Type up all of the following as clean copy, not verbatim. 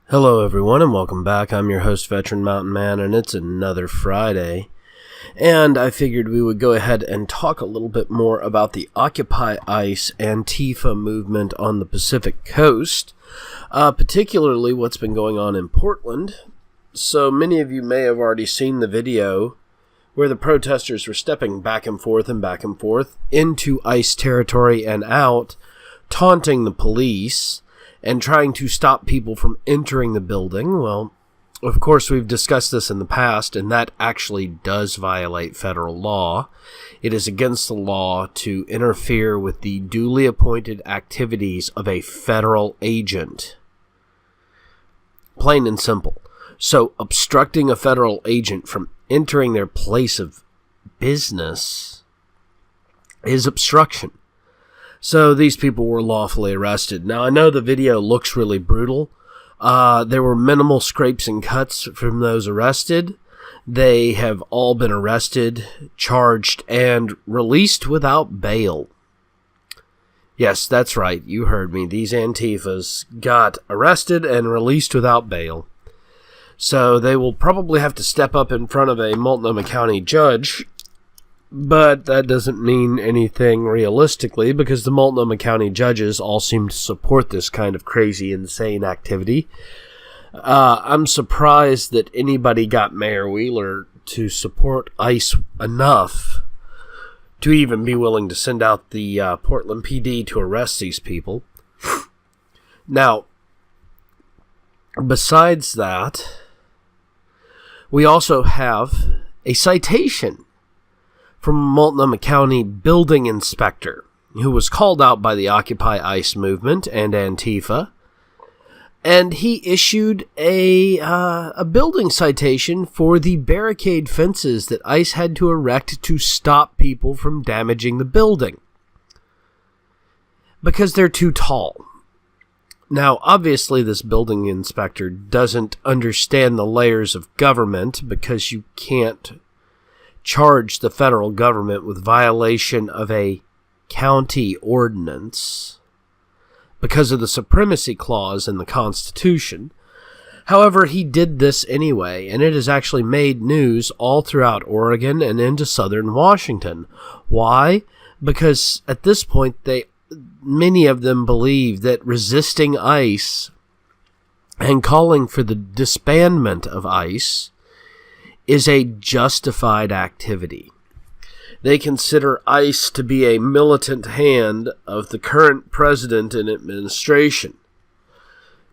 Hello everyone and welcome back. I'm your host, Veteran Mountain Man, and it's another Friday. And I figured we would go ahead and talk a little bit more about the Occupy ICE Antifa movement on the Pacific Coast, particularly what's been going on in Portland. So many of you may have already seen the video where the protesters were stepping back and forth into ICE territory and out, taunting the police and trying to stop people from entering the building. Well, of course, we've discussed this in the past, and that actually does violate federal law. It is against the law to interfere with the duly appointed activities of a federal agent. Plain and simple. So, obstructing a federal agent from entering their place of business is obstruction. So these people were lawfully arrested. Now, I know the video looks really brutal. There were minimal scrapes and cuts from those arrested. They have all been arrested, charged, and released without bail. Yes, that's right. You heard me. These Antifas got arrested and released without bail. So they will probably have to step up in front of a Multnomah County judge. But that doesn't mean anything realistically, because the Multnomah County judges all seem to support this kind of crazy, insane activity. I'm surprised that anybody got Mayor Wheeler to support ICE enough to even be willing to send out the Portland PD to arrest these people. Now, besides that, we also have a citation from Multnomah County building inspector, who was called out by the Occupy ICE movement and Antifa, and he issued a building citation for the barricade fences that ICE had to erect to stop people from damaging the building, because they're too tall. Now, obviously, this building inspector doesn't understand the layers of government, because you can't charge the federal government with violation of a county ordinance because of the supremacy clause in the Constitution. However, he did this anyway, and it has actually made news all throughout Oregon and into southern Washington. Why? Because at this point, many of them believe that resisting ICE and calling for the disbandment of ICE is a justified activity. They consider ICE to be a militant hand of the current president and administration.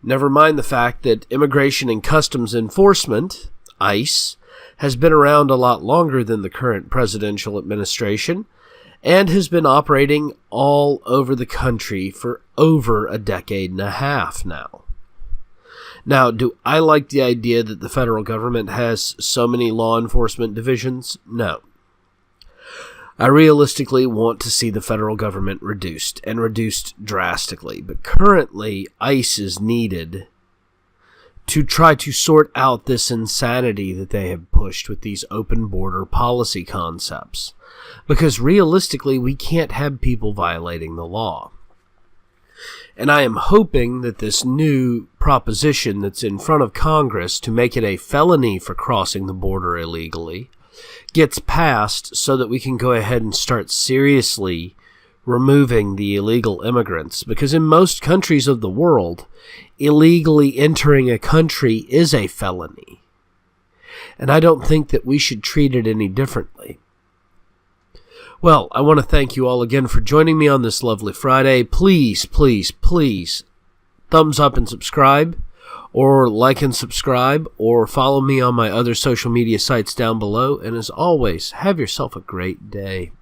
Never mind the fact that Immigration and Customs Enforcement, ICE, has been around a lot longer than the current presidential administration and has been operating all over the country for over a decade and a half now. Now, do I like the idea that the federal government has so many law enforcement divisions? No. I realistically want to see the federal government reduced, and reduced drastically. But currently, ICE is needed to try to sort out this insanity that they have pushed with these open border policy concepts. Because realistically, we can't have people violating the law. And I am hoping that this new proposition that's in front of Congress to make it a felony for crossing the border illegally gets passed so that we can go ahead and start seriously removing the illegal immigrants. Because in most countries of the world, illegally entering a country is a felony. And I don't think that we should treat it any differently. Well, I want to thank you all again for joining me on this lovely Friday. Please, please, please, thumbs up and subscribe, or like and subscribe, or follow me on my other social media sites down below. And as always, have yourself a great day.